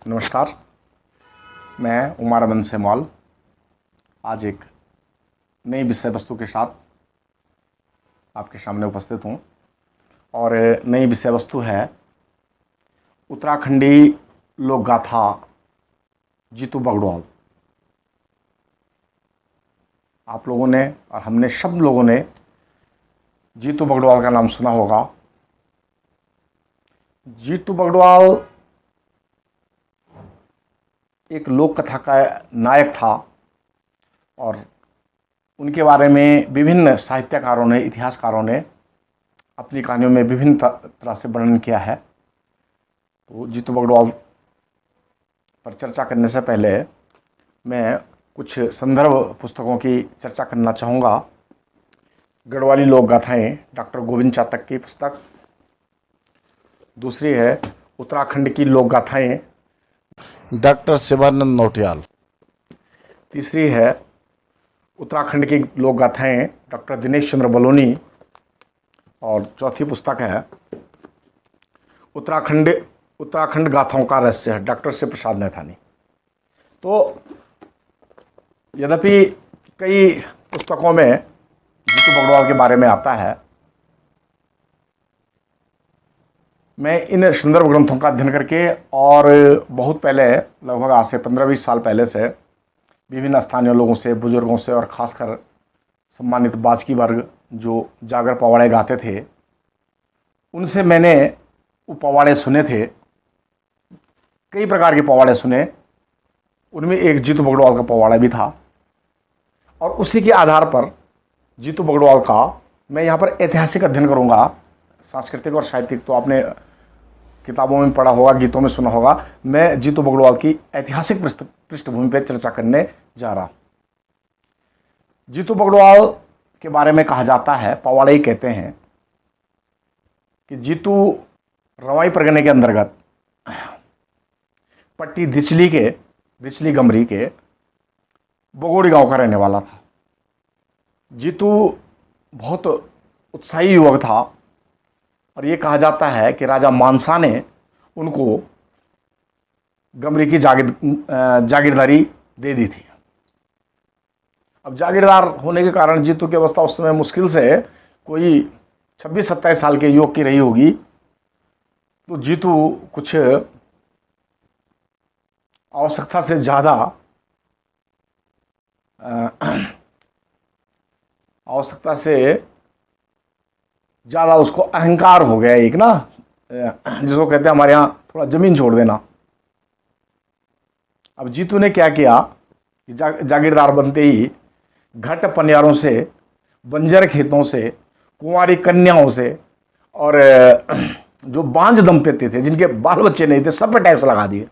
नमस्कार, मैं उमार अमन सेमवाल आज एक नई विषय वस्तु के साथ आपके सामने उपस्थित हूँ। और नई विषय वस्तु है उत्तराखंडी लोक गाथा जीतू बगड़वाल। आप लोगों ने और हमने सब लोगों ने जीतू बगड़वाल का नाम सुना होगा। जीतू बगड़वाल एक लोक कथा का नायक था और उनके बारे में विभिन्न साहित्यकारों ने, इतिहासकारों ने अपनी कहानियों में विभिन्न तरह से वर्णन किया है। तो जीतू बगड़वाल पर चर्चा करने से पहले मैं कुछ संदर्भ पुस्तकों की चर्चा करना चाहूँगा। गढ़वाली लोक गाथाएँ, डॉक्टर गोविंद चातक की पुस्तक। दूसरी है उत्तराखंड की लोक गाथाएँ, डॉक्टर शिवानंद नौटियाल। तीसरी है उत्तराखंड की लोक गाथाएँ, डॉक्टर दिनेश चंद्र बलोनी। और चौथी पुस्तक है उत्तराखंड गाथाओं का रहस्य, डॉक्टर शिव प्रसाद नैथानी। तो यद्यपि कई पुस्तकों में जीतू बगड़वाल के बारे में आता है, मैं इन संदर्भ ग्रंथों का अध्ययन करके और बहुत पहले, लगभग आज से 15-20 साल पहले से विभिन्न स्थानीय लोगों से, बुजुर्गों से और ख़ासकर सम्मानित बाजकी वर्ग जो जागर पवाड़े गाते थे, उनसे मैंने वो पवाड़े सुने थे। कई प्रकार के पवाड़े सुने, उनमें एक जीतू बगड़वाल का पवाड़ा भी था। और उसी के आधार पर जीतू बगड़वाल का मैं यहाँ पर ऐतिहासिक अध्ययन करूँगा। सांस्कृतिक और साहित्यिक तो आपने किताबों में पढ़ा होगा, गीतों में सुना होगा। मैं जीतू बगड़वाल की ऐतिहासिक पृष्ठभूमि पर चर्चा करने जा रहा। जीतू बगड़वाल के बारे में कहा जाता है, पवाड़े ही कहते हैं, कि जीतू रवाई परगने के अंतर्गत पट्टी दिचली गमरी के बगोड़ी गांव का रहने वाला था। जीतू बहुत उत्साही युवक था और ये कहा जाता है कि राजा मानसा ने उनको गमरी की जागीरदारी दे दी थी। अब जागीरदार होने के कारण जीतू की अवस्था उस समय मुश्किल से कोई 26-27 साल के युवक की रही होगी। तो जीतू कुछ आवश्यकता से ज़्यादा उसको अहंकार हो गया, एक ना, जिसको कहते हैं हमारे यहाँ थोड़ा ज़मीन छोड़ देना। अब जीतू ने क्या किया कि जागीरदार बनते ही घट पनियारों से, बंजर खेतों से, कुंवारी कन्याओं से और जो बांझ दंपति थे जिनके बाल बच्चे नहीं थे, सब पे टैक्स लगा दिए,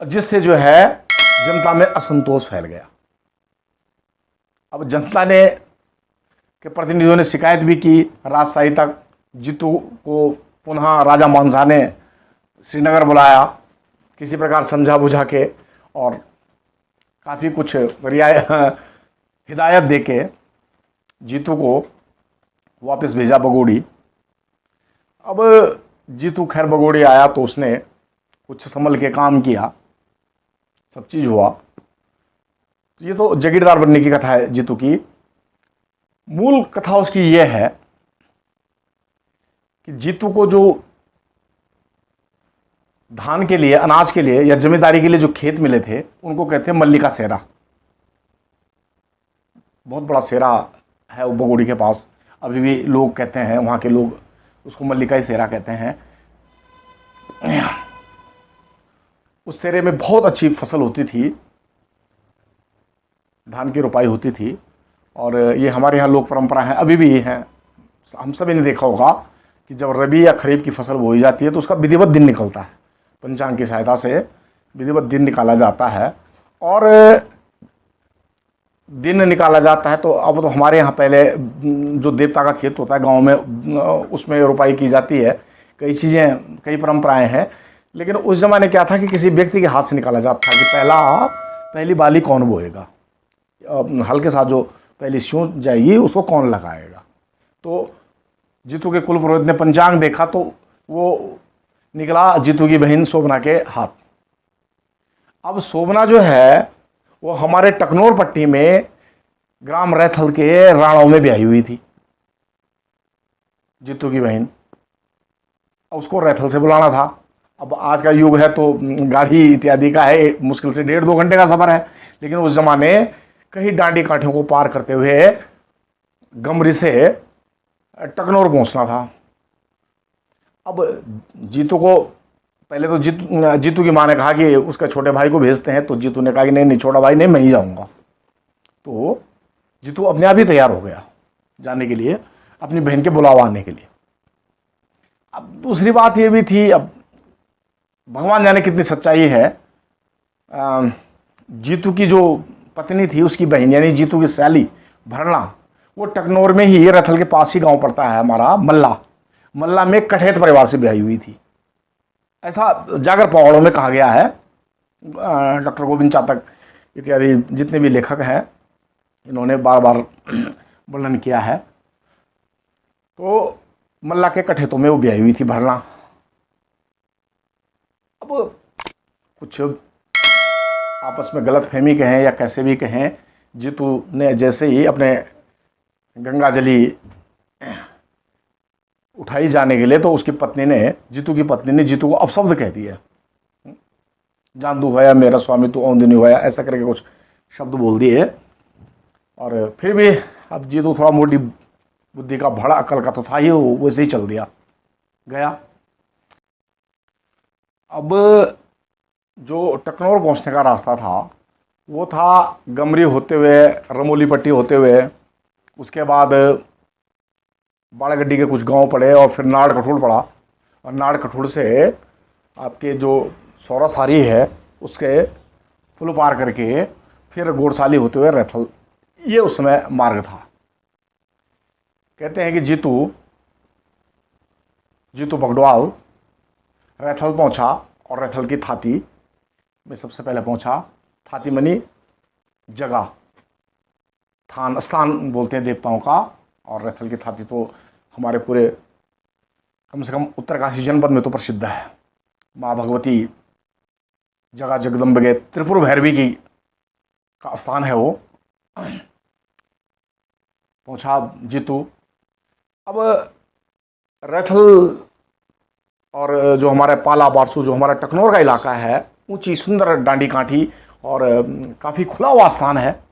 जिससे जो है जनता में असंतोष फैल गया। अब जनता ने के प्रतिनिधियों ने शिकायत भी की राजशाही तक। जीतू को पुनः राजा मानसा ने श्रीनगर बुलाया, किसी प्रकार समझा बुझा के और काफ़ी कुछ हिदायत दे के जीतू को वापस भेजा बगोड़ी। अब जीतू खैर बगोड़ी आया तो उसने कुछ संभल के काम किया, सब चीज़ हुआ। तो ये तो जागीरदार बनने की कथा है जीतू की। मूल कथा उसकी ये है कि जीतू को जो धान के लिए, अनाज के लिए या जमींदारी के लिए जो खेत मिले थे, उनको कहते हैं मल्लिका सेरा। बहुत बड़ा सेरा है वो बगोड़ी के पास, अभी भी लोग कहते हैं, वहाँ के लोग उसको मल्लिका ही सेरा कहते हैं। उस सेरे में बहुत अच्छी फसल होती थी, धान की रोपाई होती थी। और ये हमारे यहाँ लोक परंपरा है, अभी भी है। हम सभी ने देखा होगा कि जब रबी या खरीफ की फसल बोई जाती है तो उसका विधिवत दिन निकलता है, पंचांग की सहायता से विधिवत दिन निकाला जाता है। और दिन निकाला जाता है तो अब तो हमारे यहाँ पहले जो देवता का खेत होता है गांव में, उसमें रोपाई की जाती है। कई चीज़ें, कई परंपराएं हैं। लेकिन उस ज़माने क्या था कि किसी व्यक्ति के हाथ से निकाला जाता था कि पहली बाली कौन बोएगा, हल के साथ जो पहली सूंड जाएगी उसको कौन लगाएगा। तो जीतू के कुल पुरोहित ने पंचांग देखा तो वो निकला जीतू की बहन शोभना के हाथ। अब शोभना जो है वो हमारे टकनौर पट्टी में ग्राम रैथल के राणाओं में ब्याही हुई थी, जीतू की बहन। उसको रैथल से बुलाना था। अब आज का युग है तो गाड़ी इत्यादि का है, मुश्किल से 1.5-2 घंटे का सफर है, लेकिन उस जमाने कई डांडी काठियों को पार करते हुए गमरी से टकनौर पहुंचना था। अब जीतू को पहले तो जीतू की माँ ने कहा कि उसके छोटे भाई को भेजते हैं, तो जीतू ने कहा कि नहीं नहीं छोटा भाई नहीं, मैं ही जाऊंगा। तो जीतू अपने आप ही तैयार हो गया जाने के लिए, अपनी बहन के बुलावा आने के लिए। अब दूसरी बात ये भी थी, अब भगवान जाने कितनी सच्चाई है, जीतू की जो पत्नी थी उसकी बहन यानी जीतू की सैली भरना, वो टकनौर में ही रथल के पास ही गांव पड़ता है हमारा मल्ला में कठेत परिवार से ब्याही हुई थी, ऐसा जागर पवाड़ों में कहा गया है। डॉक्टर गोविंद चातक इत्यादि जितने भी लेखक हैं इन्होंने बार बार वर्णन किया है। तो मल्ला के कठेतों में वो ब्याही हुई थी भरना। अब कुछ आपस में गलत फहमी कहें या कैसे भी कहें, जीतू ने जैसे ही अपने गंगा जली उठाई जाने के लिए, तो उसकी पत्नी ने, जीतू की पत्नी ने जीतू को अपशब्द कह दिया, जान दू होया मेरा स्वामी तू औंधी नहीं होया, ऐसा करके कुछ शब्द बोल दिए। और फिर भी अब जीतू थोड़ा मोटी बुद्धि का, बड़ा अकल का तो था ही, वो वैसे ही चल दिया गया। अब जो टकनौर पहुंचने का रास्ता था वो था गमरी होते हुए, रमोली पट्टी होते हुए, उसके बाद बाड़ागड्डी के कुछ गांव पड़े और फिर नाड़ कठोड़ पड़ा, और नाड़ कठोड़ से आपके जो सौरा सारी है उसके पुल पार करके फिर घोड़साली होते हुए रैथल, ये उस समय मार्ग था। कहते हैं कि जीतू बगडवाल रैथल पहुंचा और रैथल की थाती में सबसे पहले पहुंचा। थाती मनी जगह, थान स्थान बोलते हैं देवताओं का, और रैथल की थाती तो हमारे पूरे कम से कम उत्तरकाशी जनपद में तो प्रसिद्ध है। माँ भगवती जगह जगदम्बे त्रिपुर भैरवी की का स्थान है वो। पहुंचा जीतू। अब रैथल और जो हमारे पाला बारसू, जो हमारा टकनौर का इलाका है, ऊंची सुंदर डांडी काठी और काफ़ी खुला हुआ स्थान है।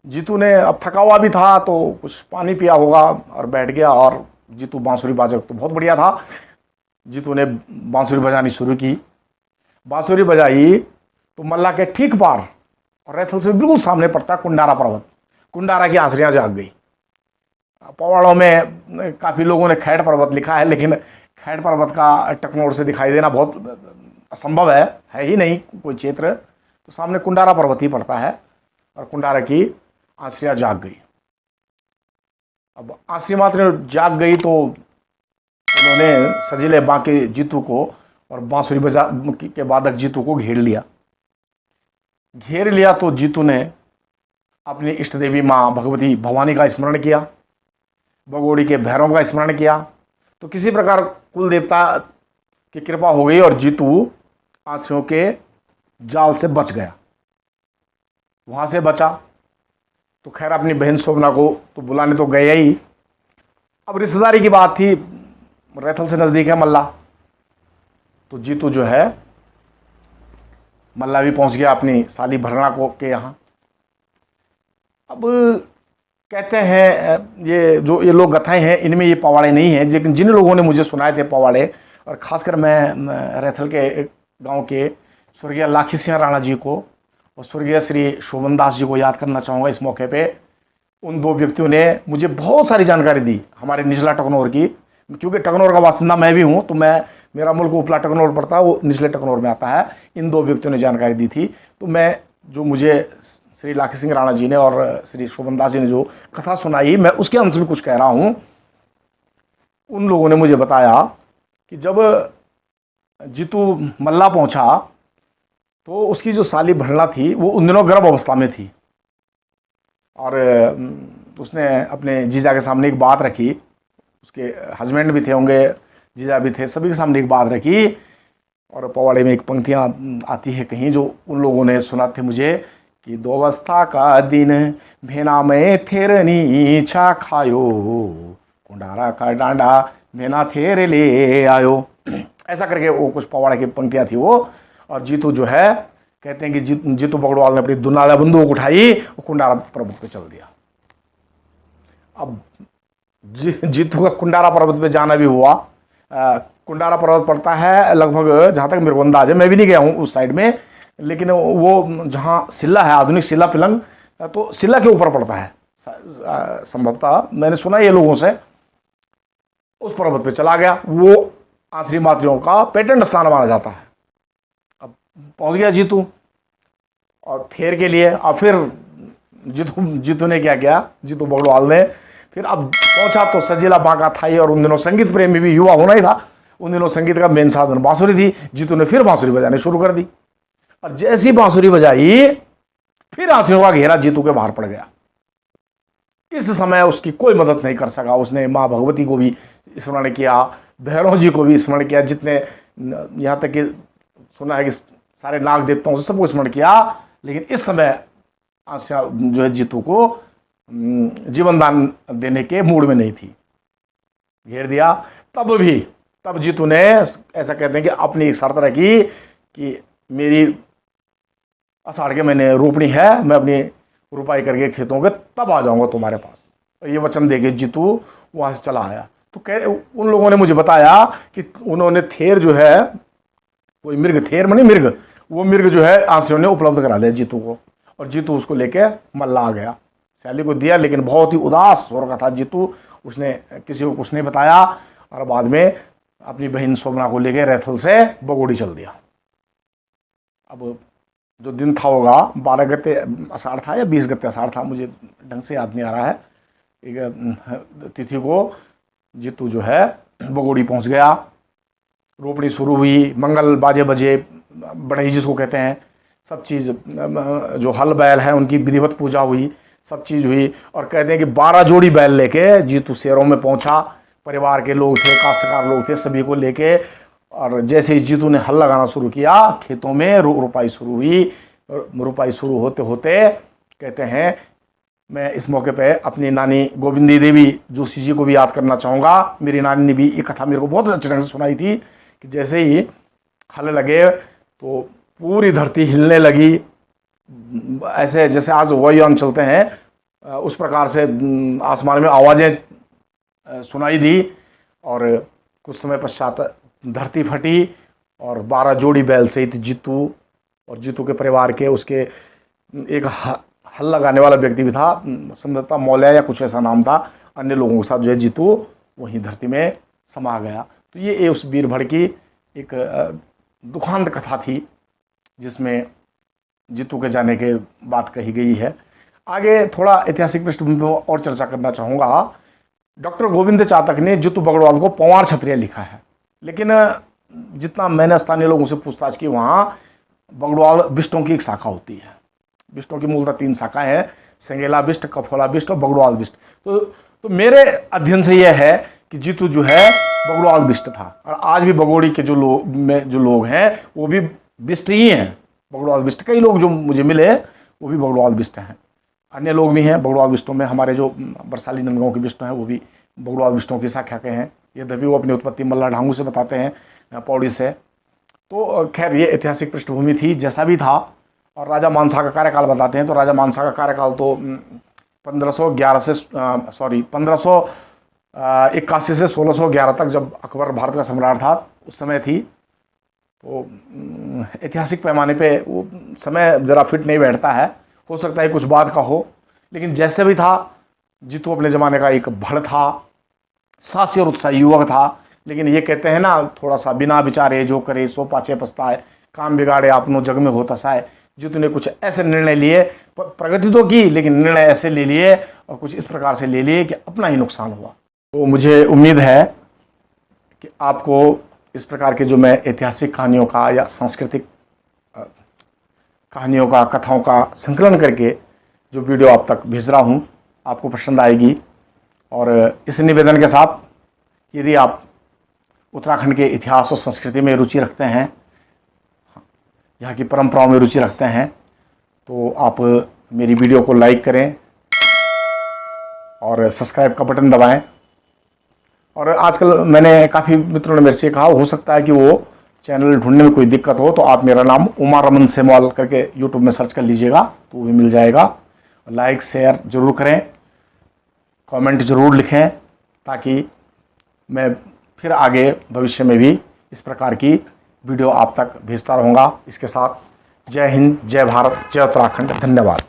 जीतू ने, अब थका हुआ भी था तो कुछ पानी पिया होगा और बैठ गया, और जीतू बांसुरी बाजक तो बहुत बढ़िया था। जीतू ने बांसुरी बजानी शुरू की। बांसुरी बजाई तो मल्ला के ठीक पार और रैथल से बिल्कुल सामने पड़ता कुंडारा पर्वत, कुंडारा की आंसरियाँ जाग गई। पवाड़ों में काफ़ी लोगों ने खैट पर्वत लिखा है, लेकिन खैट पर्वत का टकनौर से दिखाई देना बहुत असंभव है ही नहीं कोई क्षेत्र। तो सामने कुंडारा पर्वत ही पड़ता है, और कुंडारा की आंसरियाँ जाग गई। अब आंसरी मात्र जाग गई तो उन्होंने सजीले बांके जीतू को और बांसुरी बजा के वादक जीतू को घेर लिया। तो जीतू ने अपनी इष्ट देवी माँ भगवती भवानी का स्मरण किया, बगोड़ी के भैरव का स्मरण किया। तो किसी प्रकार कुल देवता की कृपा हो गई और जीतू आंसुओं के जाल से बच गया। वहाँ से बचा तो खैर अपनी बहन शोभना को तो बुलाने तो गया ही। अब रिश्तेदारी की बात थी, रैथल से नज़दीक है मल्ला, तो जीतू जो है मल्ला भी पहुँच गया अपनी साली भरना को के यहाँ। अब कहते हैं ये लोग कथाएं हैं, इनमें ये पवाड़े नहीं हैं, लेकिन जिन लोगों ने मुझे सुनाए थे पवाड़े, और ख़ासकर मैं रैथल के गांव के स्वर्गीय लाखी सिंह राणा जी को और स्वर्गीय श्री शोभन दास जी को याद करना चाहूँगा इस मौके पे। उन दो व्यक्तियों ने मुझे बहुत सारी जानकारी दी हमारे निचला टकनौर की, क्योंकि टकनौर का बासिंदा मैं भी हूँ, तो मेरा मुल्क उपला टकनौर पड़ता है, वो निचले टकनौर में आता है। इन दो व्यक्तियों ने जानकारी दी थी, तो मैं जो मुझे श्री लाखी सिंह राणा जी ने और श्री शोभन दास जी ने जो कथा सुनाई, मैं उसके अंश में कुछ कह रहा हूँ। उन लोगों ने मुझे बताया कि जब जीतू मल्ला पहुंचा तो उसकी जो साली भरना थी वो उन दिनों गर्भ अवस्था में थी, और उसने अपने जीजा के सामने एक बात रखी। उसके हस्बैंड भी थे होंगे, जीजा भी थे, सभी के सामने एक बात रखी और पवाड़े में एक पंक्तियाँ आती है कहीं, जो उन लोगों ने सुना थे मुझे कि दोवस्था का दिन भेना में थेरनी छा खायो, कुंडारा का डांडा भेना थेरे ले आयो। ऐसा करके वो कुछ पवाड़े की पंक्तियाँ थी वो। और जीतू जो है, कहते हैं कि जीतू बगड़वाल ने अपनी दुनाला बंदूक उठाई और कुंडारा पर्वत पे चल दिया। अब जीतू का कुंडारा पर्वत पे जाना भी हुआ। कुंडारा पर्वत पड़ता है लगभग, जहाँ तक मेरे को अंदाज है, मैं भी नहीं गया हूँ उस साइड में, लेकिन वो जहाँ सिल्ला है, आधुनिक सिल्ला पिलंग, तो सिल्ला के ऊपर पड़ता है संभवतः, मैंने सुना ये लोगों से। उस पर्वत पे चला गया, वो आश्री मात्रियों का पेटेंट स्थान माना जाता है। अब पहुंच गया जीतू और थेर के लिए। अब फिर जीतू ने क्या किया, जीतू बगड़वाल ने फिर अब पहुंचा तो सजीला बांका था ही, और उन दिनों संगीत प्रेमी भी युवा होना ही था। उन दिनों संगीत का मेन साधन बांसुरी थी। जीतू ने फिर बांसुरी बजाने शुरू कर दी, और जैसी बांसुरी बजाई फिर आंसुओं का घेरा जीतू के बाहर पड़ गया। इस समय उसकी कोई मदद नहीं कर सका। उसने माँ भगवती को भी स्मरण किया, भैरव जी को भी स्मरण किया, जितने यहाँ तक कि सुना है कि सारे नाग देवताओं से सबको स्मरण किया, लेकिन इस समय आंसुआ जो है जीतू को जीवन दान देने के मूड में नहीं थी, घेर दिया। तब जीतू ने ऐसा कहते हैं कि अपनी एक शर्त रखी कि मेरी आषाढ़ के महीने रोपणी है, मैं अपनी रुपाई करके खेतों के तब आ जाऊंगा तुम्हारे पास। ये वचन देके जीतू वहां से चला आया। तो उन लोगों ने मुझे बताया कि उन्होंने थेर जो है, कोई मृग, थेर माने मृग, वो मृग जो है आंसुओं ने उपलब्ध करा दिया जीतू को, और जीतू उसको लेके मल्ला आ गया। सैली को दिया, लेकिन बहुत ही उदास हो रखा था जीतू। उसने किसी को कुछ नहीं बताया, और बाद में अपनी बहन शोभना को लेके रैथल से बगोड़ी चल दिया। अब जो दिन था होगा 12 गते आषाढ़ था या 20 गते आषाढ़ था, मुझे ढंग से याद नहीं आ रहा है। एक तिथि को जीतू जो है बगोड़ी पहुंच गया। रोपणी शुरू हुई, मंगल बाजे बजे, बढ़ई जिसको कहते हैं, सब चीज़, जो हल बैल है उनकी विधिवत पूजा हुई, सब चीज़ हुई। और कहते हैं कि 12 जोड़ी बैल लेके जीतू शेरों में पहुंचा। परिवार के लोग थे, काश्तकार लोग थे, सभी को लेके। और जैसे ही जीतू ने हल लगाना शुरू किया, खेतों में रुपाई शुरू हुई। रुपाई शुरू होते होते कहते हैं, मैं इस मौके पे अपनी नानी गोविंदी देवी जोशी जी को भी याद करना चाहूँगा। मेरी नानी ने भी ये कथा मेरे को बहुत अच्छे ढंग से सुनाई थी कि जैसे ही हल लगे तो पूरी धरती हिलने लगी, ऐसे जैसे आज वायुयान चलते हैं उस प्रकार से आसमान में आवाज़ें सुनाई दी। और कुछ समय पश्चात धरती फटी, और 12 जोड़ी बैल सहित जीतू और जीतू के परिवार के, उसके एक हल लगाने वाला व्यक्ति भी था, संभवतः मौल्या या कुछ ऐसा नाम था, अन्य लोगों के साथ जो है जीतू वहीं धरती में समा गया। तो ये उस वीरभड़ की एक दुखांत कथा थी, जिसमें जीतू के जाने के बात कही गई है। आगे थोड़ा ऐतिहासिक पृष्ठभूमि पर और चर्चा करना चाहूँगा। डॉक्टर गोविंद चातक ने जीतू बगड़वाल को पवार क्षत्रिय लिखा है, लेकिन जितना मैंने स्थानीय लोगों से पूछताछ की, वहाँ बगड़वाल बिष्टों की एक शाखा होती है। बिष्टों की मूलतः 3 शाखाएं हैं, संगेला बिष्ट, कफोला बिष्ट और बगड़वाल बिष्ट। तो मेरे अध्ययन से यह है कि जीतू जो है बगड़वाल बिष्ट था, और आज भी बगोड़ी के जो लोग हैं वो भी बिष्ट ही हैं, बगड़वाल बिष्ट। कई लोग जो मुझे मिले वो भी बगड़वाल बिष्ट हैं, अन्य लोग भी हैं बगड़वाल बिष्टों में। हमारे जो बरसाली नंदगांव के बिष्ट हैं वो भी बगड़वाल बिष्टों की शाखा के हैं। यद्यपि वो अपनी उत्पत्ति मल्ला ढांगू से बताते हैं, पौड़ी से। तो खैर ये ऐतिहासिक पृष्ठभूमि थी, जैसा भी था। और राजा मानसा का कार्यकाल बताते हैं, तो राजा मानसा का कार्यकाल तो 1581 से 1611 तक, जब अकबर भारत का सम्राट था उस समय थी। तो ऐतिहासिक पैमाने पे वो समय ज़रा फिट नहीं बैठता है, हो सकता है कुछ बात का हो, लेकिन जैसे भी था जीतू अपने ज़माने का एक भड़ था, साहसी और उत्साही युवक था। लेकिन ये कहते हैं ना, थोड़ा सा बिना विचारे जो करे सो पाछे पछताए, काम बिगाड़े आपनो जग में होता साए। जीतू ने कुछ ऐसे निर्णय लिए, प्रगति तो की, लेकिन निर्णय ऐसे ले लिए और कुछ इस प्रकार से ले लिए कि अपना ही नुकसान हुआ। तो मुझे उम्मीद है कि आपको इस प्रकार के जो मैं ऐतिहासिक कहानियों का या सांस्कृतिक कहानियों का, कथाओं का संकलन करके जो वीडियो आप तक भेज रहा हूँ, आपको पसंद आएगी। और इस निवेदन के साथ, यदि आप उत्तराखंड के इतिहास और संस्कृति में रुचि रखते हैं, यहाँ की परंपराओं में रुचि रखते हैं तो आप मेरी वीडियो को लाइक करें और सब्सक्राइब का बटन दबाएं। और आजकल मैंने काफ़ी मित्रों ने मेरे से कहा, हो सकता है कि वो चैनल ढूंढने में कोई दिक्कत हो, तो आप मेरा नाम उमा रमन सेमवाल करके यूट्यूब में सर्च कर लीजिएगा तो वो भी मिल जाएगा। लाइक शेयर ज़रूर करें, कमेंट ज़रूर लिखें, ताकि मैं फिर आगे भविष्य में भी इस प्रकार की वीडियो आप तक भेजता रहूँगा। इसके साथ जय हिंद, जय भारत, जय उत्तराखंड। धन्यवाद।